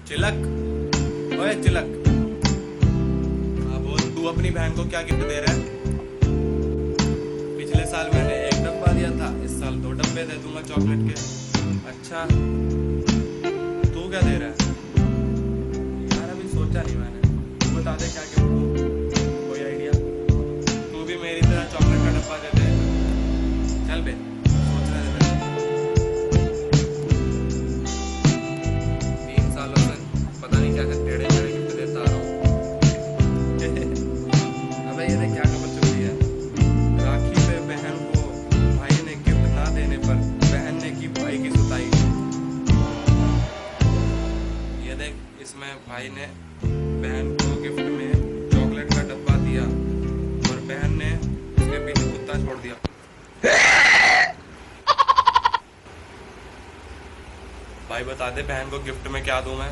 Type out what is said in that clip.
चिलक, ओए चिलक। हाँ बोल, तू अपनी बहन को क्या गिफ्ट दे रहा है? पिछले साल मैंने एक डब्बा दिया था, इस साल 2 डब्बे दे दूंगा चॉकलेट के। अच्छा, तू क्या दे रहा है? यार अभी सोचा नहीं मैंने, तू बता दे क्या गिफ्ट दूं, कोई आइडिया? तू भी मेरी तरह चॉकलेट का डब्बा दे दे। चल बे, सोचने दे मेरे को। 3 सालों से पता नहीं क्या क्या टेढ़े टेढ़े गिफ्ट देता आ रहा हूँ। अबे ये देख क्या खबर चल रही है। राखी पे बहन को भाई ने गिफ्ट ना देने पर बहन ने की भाई की सुताई। ये देख, इसमें भाई ने बहन को गिफ्ट में चॉकलेट का डब्बा दिया और बहन ने उसके पीछे कुत्ता छोड़ दिया। भाई बता दे बहन को गिफ्ट में क्या दूं मैं?